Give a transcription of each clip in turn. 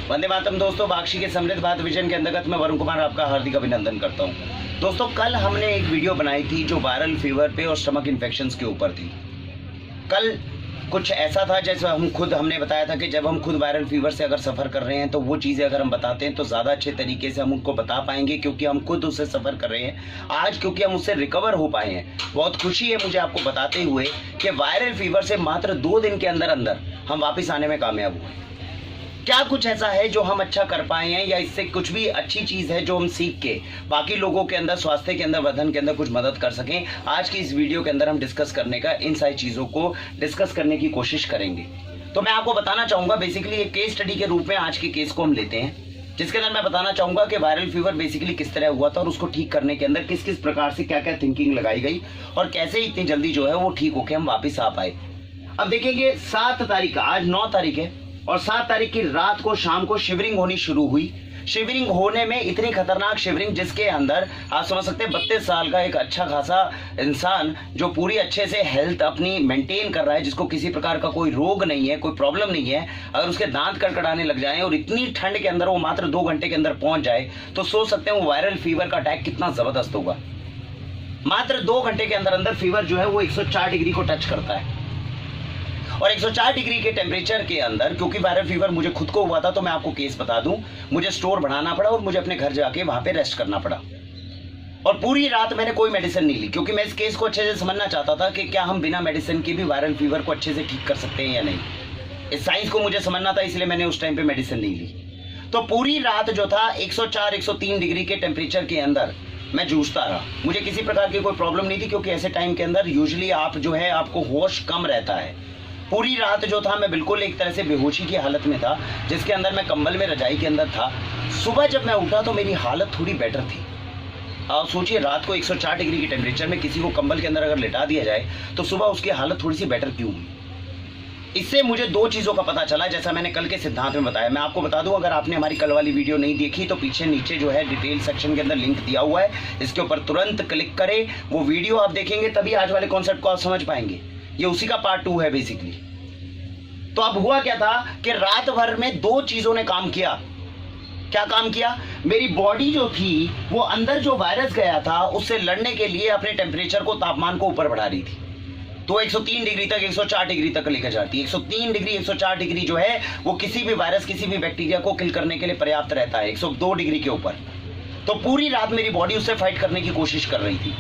वंदे मातरम दोस्तों, बाक्षी के समृद्ध भारत विजन के अंतर्गत मैं वरुण कुमार आपका हार्दिक अभिनंदन करता हूं। दोस्तों, कल हमने एक वीडियो बनाई थी जो वायरल फीवर पे और स्टमक इन्फेक्शंस के ऊपर थी। कल कुछ ऐसा था जैसे हमने बताया था कि जब हम खुद वायरल फीवर से अगर सफ़र कर रहे हैं तो वो चीज़ें अगर हम बताते हैं तो ज़्यादा अच्छे तरीके से हम उनको बता पाएंगे, क्योंकि हम खुद उससे सफ़र कर रहे हैं। आज क्योंकि हम उससे रिकवर हो पाए हैं, बहुत खुशी है मुझे आपको बताते हुए कि वायरल फीवर से मात्र 2 दिन के अंदर अंदर हम वापस आने में कामयाब हुए। क्या कुछ ऐसा है जो हम अच्छा कर पाए हैं, या इससे कुछ भी अच्छी चीज़ है जो हम सीख के बाकी लोगों के अंदर स्वास्थ्य के अंदर, वर्धन के अंदर कुछ मदद कर सकें? आज की इस वीडियो के अंदर हम डिस्कस करने का, इन सारी चीज़ों को डिस्कस करने की कोशिश करेंगे। तो मैं आपको बताना चाहूँगा, बेसिकली एक केस स्टडी के रूप में आज के केस को हम लेते हैं, जिसके अंदर मैं बताना चाहूँगा कि वायरल फीवर बेसिकली किस तरह हुआ था और उसको ठीक करने के अंदर किस किस प्रकार से क्या क्या थिंकिंग लगाई गई और कैसे इतनी जल्दी जो है वो ठीक होकर हम वापस आ पाए। अब देखेंगे 7 तारीख, आज 9 तारीख है और 7 तारीख की रात को शाम को शिवरिंग होनी शुरू हुई। शिवरिंग होने में इतनी खतरनाक शिवरिंग जिसके अंदर आप समझ सकते हैं 32 साल का एक अच्छा खासा इंसान जो पूरी अच्छे से हेल्थ अपनी मेंटेन कर रहा है, जिसको किसी प्रकार का कोई रोग नहीं है, कोई प्रॉब्लम नहीं है, अगर उसके दांत कड़कड़ाने लग जाएं और इतनी ठंड के अंदर वो मात्र 2 घंटे के अंदर पहुंच जाए तो सोच सकते हैं वो वायरल फीवर का अटैक कितना जबरदस्त होगा। मात्र 2 घंटे के अंदर अंदर फीवर जो है वो 104 डिग्री को टच करता है और 104 डिग्री के टेम्परेचर के अंदर, क्योंकि वायरल फीवर मुझे खुद को हुआ था तो मैं आपको केस बता दूं, मुझे स्टोर बढ़ाना पड़ा और मुझे अपने घर जाके वहां पे रेस्ट करना पड़ा और पूरी रात मैंने कोई मेडिसिन नहीं ली, क्योंकि मैं इस केस को अच्छे से समझना चाहता था कि क्या हम बिना मेडिसिन के भी वायरल फीवर को अच्छे से ठीक कर सकते हैं या नहीं। इस साइंस को मुझे समझना था, इसलिए मैंने उस टाइम पे मेडिसिन नहीं ली। तो पूरी रात जो था 104-103 डिग्री के टेम्परेचर के अंदर मैं जूझता रहा। मुझे किसी प्रकार की कोई प्रॉब्लम नहीं थी, क्योंकि ऐसे टाइम के अंदर यूजुअली आप जो है आपको होश कम रहता है। पूरी रात जो था मैं बिल्कुल एक तरह से बेहोशी की हालत में था, जिसके अंदर मैं कंबल में रजाई के अंदर था। सुबह जब मैं उठा तो मेरी हालत थोड़ी बेटर थी। आप सोचिए, रात को 104 डिग्री के टेम्परेचर में किसी को कंबल के अंदर अगर लिटा दिया जाए तो सुबह उसकी हालत थोड़ी सी बेटर क्यों हुई? इससे मुझे 2 चीज़ों का पता चला, जैसा मैंने कल के सिद्धांत में बताया। मैं आपको बता दूं, अगर आपने हमारी कल वाली वीडियो नहीं देखी तो पीछे नीचे जो है डिटेल सेक्शन के अंदर लिंक दिया हुआ है, इसके ऊपर तुरंत क्लिक करें। वो वीडियो आप देखेंगे तभी आज वाले कॉन्सेप्ट को आप समझ पाएंगे। ये उसी का पार्ट 2 है बेसिकली। तो अब हुआ क्या था कि रात भर में 2 चीजों ने काम किया। क्या काम किया? मेरी बॉडी जो थी वो अंदर जो वायरस गया था उससे लड़ने के लिए अपने टेम्परेचर को, तापमान को ऊपर बढ़ा रही थी। तो 103 डिग्री तक, 104 डिग्री तक लेकर जाती है। 103 डिग्री, 104 डिग्री जो है वो किसी भी वायरस, किसी भी बैक्टीरिया को किल करने के लिए पर्याप्त रहता है 102 डिग्री के ऊपर। तो पूरी रात मेरी बॉडी उससे फाइट करने की कोशिश कर रही थी।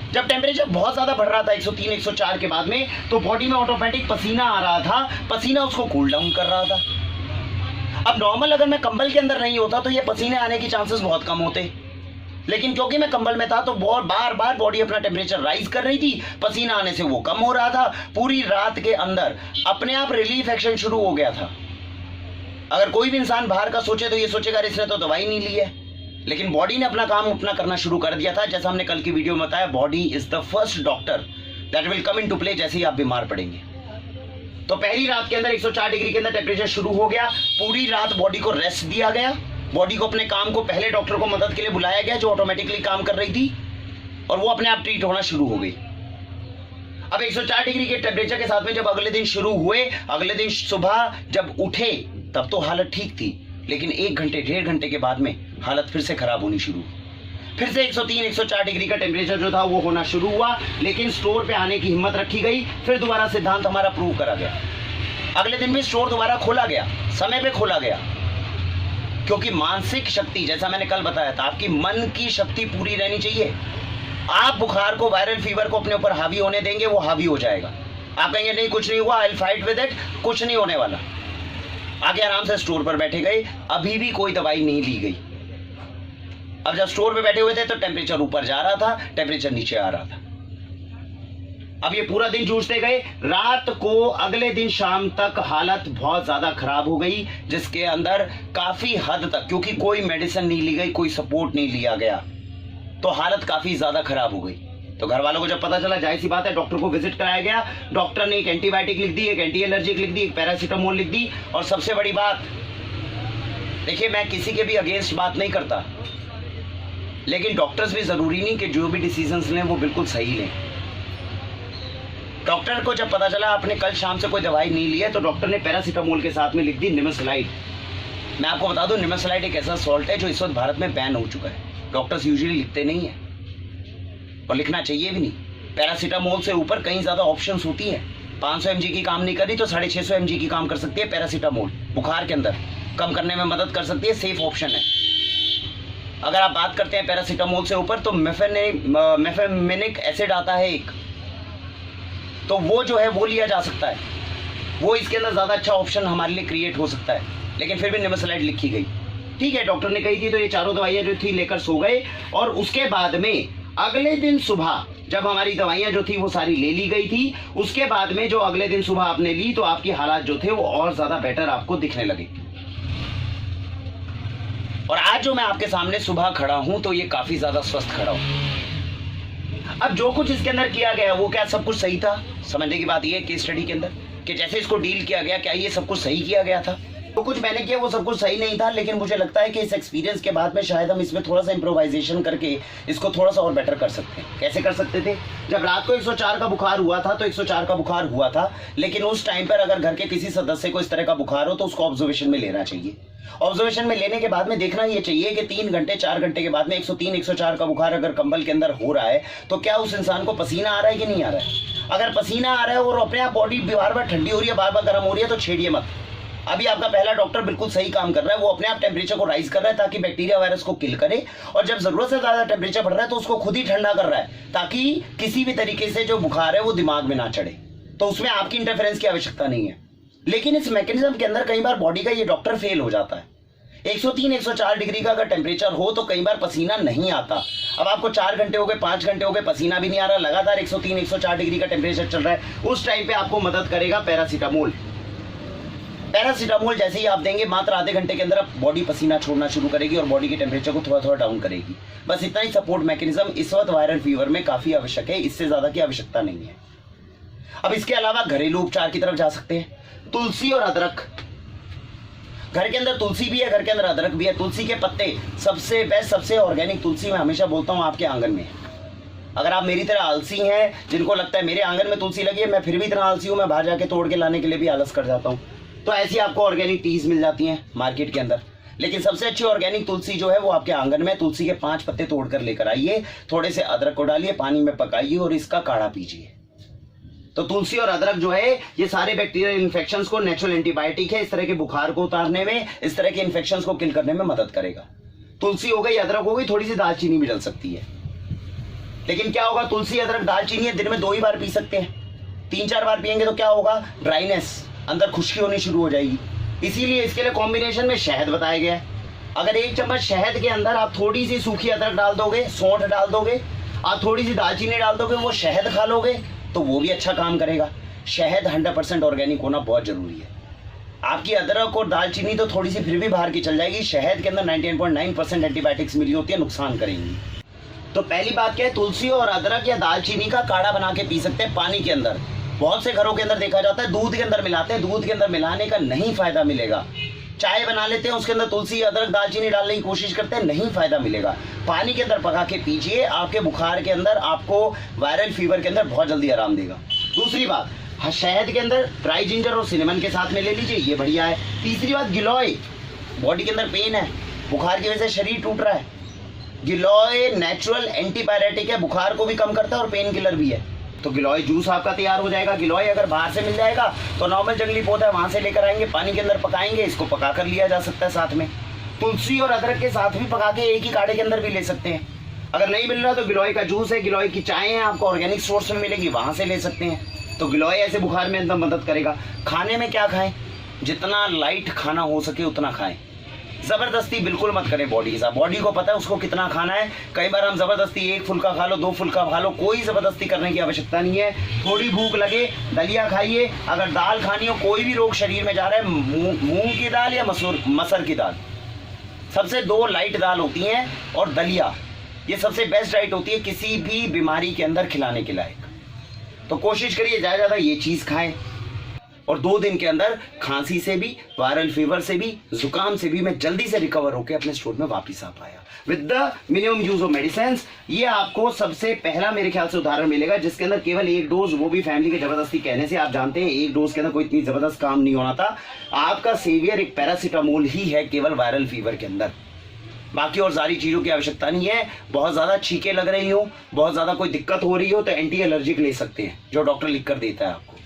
जब टेम्परेचर बहुत ज्यादा बढ़ रहा था 103, 104 के बाद में, तो बॉडी में ऑटोमेटिक पसीना आ रहा था, पसीना उसको कूल डाउन कर रहा था। अब नॉर्मल अगर मैं कंबल के अंदर नहीं होता तो ये पसीने आने की चांसेस बहुत कम होते, लेकिन क्योंकि मैं कंबल में था तो बहुत बार बार बॉडी अपना टेम्परेचर राइज कर रही थी, पसीना आने से वो कम हो रहा था। पूरी रात के अंदर अपने आप रिलीफ एक्शन शुरू हो गया था। अगर कोई भी इंसान बाहर का सोचे तो ये सोचेगा इसने तो दवाई नहीं ली है, लेकिन बॉडी ने अपना काम अपना करना शुरू कर दिया था। जैसा हमने कल की वीडियो में बताया, body is the first doctor that will come into play जैसे ही आप बीमार पड़ेंगे। तो पहली रात के अंदर 104 डिग्री के अंदर टेम्परेचर शुरू हो गया। पूरी रात बॉडी को रेस्ट दिया गया, बॉडी को अपने काम को, पहले डॉक्टर को मदद के लिए बुलाया गया जो ऑटोमेटिकली काम कर रही थी और वो अपने आप ट्रीट होना शुरू हो गई। अब 104 डिग्री के टेम्परेचर के साथ में जब अगले दिन शुरू हुए, अगले दिन सुबह जब उठे तब तो हालत ठीक थी, लेकिन 1 घंटे 1.5 घंटे के बाद में हालत फिर से खराब होनी शुरू। फिर से 103-104 डिग्री का टेम्परेचर जो था वो होना शुरू हुआ, लेकिन स्टोर पे आने की हिम्मत रखी गई। फिर दोबारा सिद्धांत हमारा प्रूव करा गया। अगले दिन भी स्टोर दोबारा खोला गया, समय पे खोला गया, क्योंकि मानसिक शक्ति, जैसा मैंने कल बताया था, आपकी मन की शक्ति पूरी रहनी चाहिए। आप बुखार को, वायरल फीवर को अपने ऊपर हावी होने देंगे, वो हावी हो जाएगा। आप कहेंगे नहीं कुछ नहीं हुआ, I will fight with it, कुछ नहीं होने वाला। आगे आराम से स्टोर पर बैठे गए, अभी भी कोई दवाई नहीं ली गई। अब जब स्टोर पे बैठे हुए थे तो टेम्परेचर ऊपर जा रहा था, टेम्परेचर नीचे आ रहा था। अब ये पूरा दिन जूझते गए। रात को अगले दिन शाम तक हालत बहुत ज्यादा खराब हो गई, जिसके अंदर काफी हद तक, क्योंकि कोई मेडिसिन नहीं ली गई, कोई सपोर्ट नहीं लिया गया, तो हालत काफी ज्यादा खराब हो गई। तो घर वालों को जब पता चला, जाहिर सी बात है, डॉक्टर को विजिट कराया गया। डॉक्टर ने एक एंटीबायोटिक लिख दी, एक एंटी एलर्जिक लिख दी, एक पैरासीटामोल लिख दी। और सबसे बड़ी बात, देखिए मैं किसी के भी अगेंस्ट बात नहीं करता, लेकिन डॉक्टर्स भी जरूरी नहीं कि जो भी डिसीजंस लें वो बिल्कुल सही लें। डॉक्टर को जब पता चला आपने कल शाम से कोई दवाई नहीं ली है, तो डॉक्टर ने पैरासीटामोल के साथ में लिख दी निमेसुलाइड। मैं आपको बता दूं, निमेसुलाइड एक ऐसा सॉल्ट है जो इस वक्त भारत में बैन हो चुका है। डॉक्टर्स यूजुअली लिखते नहीं है और लिखना चाहिए भी नहीं। पैरासीटामोल से ऊपर कई ज़्यादा ऑप्शंस होती हैं। 500 mg की काम नहीं कर रही तो 650 mg की काम कर सकती है। पैरासीटामोल बुखार के अंदर कम करने में मदद कर सकती है, सेफ ऑप्शन है। अगर आप बात करते हैं पैरासीटामोल से ऊपर तो मेफेमिनिक एसिड आता है एक, तो वो जो है वो लिया जा सकता है। वो इसके अंदर ज़्यादा अच्छा ऑप्शन हमारे लिए क्रिएट हो सकता है, लेकिन फिर भी निमेसुलाइड लिखी गई। ठीक है, डॉक्टर ने कही थी तो ये चारों दवाइयाँ जो थी लेकर सो गए। और उसके बाद में अगले दिन सुबह जब हमारी दवाइयाँ जो थी वो सारी ले ली गई थी, उसके बाद में जो अगले दिन सुबह आपने ली तो आपकी हालात जो थे वो और ज़्यादा बेटर आपको दिखने लगे। और आज जो मैं आपके सामने सुबह खड़ा हूं तो ये काफी ज्यादा स्वस्थ खड़ा हूं। अब जो कुछ इसके अंदर किया गया वो क्या सब कुछ सही था? समझने की बात ये है केस स्टडी के अंदर कि जैसे इसको डील किया गया, क्या ये सब कुछ सही किया गया था? तो कुछ मैंने किया वो सब कुछ सही नहीं था, लेकिन मुझे लगता है कि इस एक्सपीरियंस के बाद में शायद हम इसमें थोड़ा सा इम्प्रोवाइजेशन करके इसको थोड़ा सा और बेटर कर सकते हैं। कैसे कर सकते थे? जब रात को 104 का बुखार हुआ था तो 104 का बुखार हुआ था, लेकिन उस टाइम पर अगर घर के किसी सदस्य को इस तरह का बुखार हो तो उसको ऑब्जर्वेशन में लेना चाहिए। ऑब्जर्वेशन में लेने के बाद में देखना ये चाहिए कि 3 घंटे 4 घंटे के बाद में 103 104 का बुखार अगर कंबल के अंदर हो रहा है तो क्या उस इंसान को पसीना आ रहा है कि नहीं आ रहा है। अगर पसीना आ रहा है और अपने आप बॉडी बार बार ठंडी हो रही है, बार बार गर्म हो रही है, तो छेड़िए मत। अभी आपका पहला डॉक्टर बिल्कुल सही काम कर रहा है, वो अपने आप टेम्परेचर को राइज कर रहा है ताकि बैक्टीरिया वायरस को किल करे, और जब जरूरत से ज्यादा टेम्परेचर बढ़ रहा है तो उसको खुद ही ठंडा कर रहा है ताकि किसी भी तरीके से जो बुखार है वो दिमाग में ना चढ़े। तो उसमें आपकी इंटरफेरेंस की आवश्यकता नहीं है। लेकिन इस मैकेनिज्म के अंदर कई बार बॉडी का ये डॉक्टर फेल हो जाता है। 103 104 डिग्री का अगर टेम्परेचर हो तो कई बार पसीना नहीं आता। अब आपको 4 घंटे हो गए, 5 घंटे हो गए, पसीना भी नहीं आ रहा, लगातार 103 104 डिग्री का टेम्परेचर चल रहा है, उस टाइम पे आपको मदद करेगा पैरासीटामोल। पैरासीटामोल जैसे ही आप देंगे मात्र आधे घंटे के अंदर बॉडी पसीना छोड़ना शुरू करेगी और बॉडी के टेम्परेचर को थोड़ा थोड़ा डाउन करेगी। बस इतना ही सपोर्ट मैकेनिज्म इस वक्त वायरल फीवर में काफी आवश्यक है, इससे ज्यादा की आवश्यकता नहीं है। अब इसके अलावा घरेलू उपचार की तरफ जा सकते हैं। तुलसी और अदरक, घर के अंदर तुलसी भी है, घर के अंदर अदरक भी है। तुलसी के पत्ते सबसे बेस्ट, सबसे ऑर्गेनिक तुलसी मैं हमेशा बोलता हूँ आपके आंगन में। अगर आप मेरी तरह आलसी हैं, जिनको लगता है मेरे आंगन में तुलसी लगी है, मैं फिर भी इतना आलसी हूँ, मैं बाहर जाके तोड़ के लाने के लिए भी आलस कर जाता हूँ, तो ऐसी आपको ऑर्गेनिक टीज मिल जाती हैं मार्केट के अंदर। लेकिन सबसे अच्छी ऑर्गेनिक तुलसी जो है वो आपके आंगन में। तुलसी के 5 पत्ते तोड़कर लेकर आइए, थोड़े से अदरक को डालिए, पानी में पकाइए और इसका काढ़ा पीजिए। तो तुलसी और अदरक जो है ये सारे बैक्टीरियल इन्फेक्शंस को, नेचुरल एंटीबायोटिक है, इस तरह के बुखार को उतारने में, इस तरह के इन्फेक्शंस को किल करने में मदद करेगा। तुलसी हो गई, अदरक हो गई, थोड़ी सी दालचीनी भी डल सकती है। लेकिन क्या होगा, तुलसी अदरक दालचीनी दिन में 2 ही बार पी सकते हैं। 3-4 बार पियेंगे तो क्या होगा, ड्राइनेस, अंदर खुश्की होनी शुरू हो जाएगी। इसीलिए इसके लिए कॉम्बिनेशन में शहद बताया गया है। अगर 1 चम्मच शहद के अंदर आप थोड़ी सी सूखी अदरक डाल दोगे, सौंठ डाल दोगे, आप थोड़ी सी दालचीनी डाल दोगे, वो शहद खा लोगे तो वो भी अच्छा काम करेगा। शहद 100% ऑर्गेनिक होना बहुत जरूरी है। आपकी अदरक और दालचीनी तो थोड़ी सी फिर भी बाहर की चल जाएगी, शहद के अंदर 99.9% एंटीबायोटिक्स मिली होती है, नुकसान करेंगी। तो पहली बात क्या है, तुलसी और अदरक या दालचीनी का काढ़ा बना के पी सकते हैं पानी के अंदर। बहुत से घरों के अंदर देखा जाता है दूध के अंदर मिलाते हैं, दूध के अंदर मिलाने का नहीं फायदा मिलेगा। चाय बना लेते हैं, उसके अंदर तुलसी अदरक दालचीनी डालने की कोशिश करते हैं, नहीं फायदा मिलेगा। पानी के अंदर पका के पीजिए, आपके बुखार के अंदर, आपको वायरल फीवर के अंदर बहुत जल्दी आराम देगा। दूसरी बात, शहद के अंदर ड्राई जिंजर और सिनेमन के साथ में ले लीजिए, ये बढ़िया है। तीसरी बात, गिलोय, बॉडी के अंदर पेन है, बुखार की वजह से शरीर टूट रहा है, गिलोय नेचुरल एंटीबायोटिक है, बुखार को भी कम करता है और पेन किलर भी है। तो गिलोय जूस आपका तैयार हो जाएगा। गिलोय अगर बाहर से मिल जाएगा तो नॉर्मल जंगली पौधा है, वहां से लेकर आएंगे, पानी के अंदर पकाएंगे, इसको पका कर लिया जा सकता है। साथ में तुलसी और अदरक के साथ भी पका के एक ही काढ़े के अंदर भी ले सकते हैं। अगर नहीं मिल रहा तो गिलोय का जूस है, गिलोय की चाय है, आपको ऑर्गेनिक सोर्स में मिलेगी, वहां से ले सकते हैं। तो गिलोय ऐसे बुखार में एकदम मदद करेगा। खाने में क्या खाएं, जितना लाइट खाना हो सके उतना खाएं। जबरदस्ती बिल्कुल मत करें बॉडी के साथ, बॉडी को पता है उसको कितना खाना है। कई बार हम जबरदस्ती 1 फुल्का खा लो, 2 फुल्का खा लो, कोई जबरदस्ती करने की आवश्यकता नहीं है। थोड़ी भूख लगे दलिया खाइए। अगर दाल खानी हो, कोई भी रोग शरीर में जा रहा है, मूंग की दाल या मसूर की दाल, सबसे 2 लाइट दाल होती हैं, और दलिया, ये सबसे बेस्ट डाइट होती है किसी भी बीमारी के अंदर खिलाने के लायक। तो कोशिश करिए ज़्यादा ये चीज़ खाएं। और 2 दिन के अंदर खांसी से भी, वायरल फीवर से भी, जुकाम से भी मैं जल्दी से रिकवर होकर अपने स्टोर में वापस आ पाया with the minimum use of medicine. ये आपको सबसे पहला मेरे ख्याल से उदाहरण मिलेगा जिसके अंदर केवल 1 डोज, वो भी फैमिली के जबरदस्ती कहने से। आप जानते हैं 1 डोज के अंदर कोई इतनी जबरदस्त काम नहीं होना था। आपका सेवियर एक पैरासीटामोल ही है केवल वायरल फीवर के अंदर, बाकी और सारी चीजों की आवश्यकता नहीं है। बहुत ज्यादा छींकें लग रही हो, बहुत ज्यादा कोई दिक्कत हो रही हो तो एंटी एलर्जिक ले सकते हैं जो डॉक्टर लिख कर देता है आपको।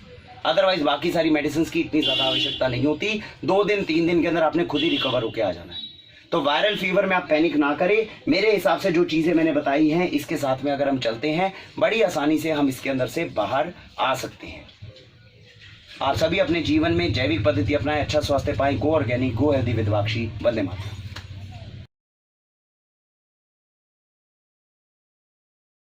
अदरवाइज बाकी सारी मेडिसिन की इतनी ज्यादा आवश्यकता नहीं होती। 2 दिन 3 दिन के अंदर आपने खुद ही रिकवर होकर आ जाना है। तो वायरल फीवर में आप पैनिक ना करें। मेरे हिसाब से जो चीजें मैंने बताई हैं इसके साथ में अगर हम चलते हैं बड़ी आसानी से हम इसके अंदर से बाहर आ सकते हैं। आप सभी अपने जीवन में जैविक पद्धति अपनाएं, अच्छा स्वास्थ्य पाएं। Go organic, go healthy with Vakshi. वंदे मातरम।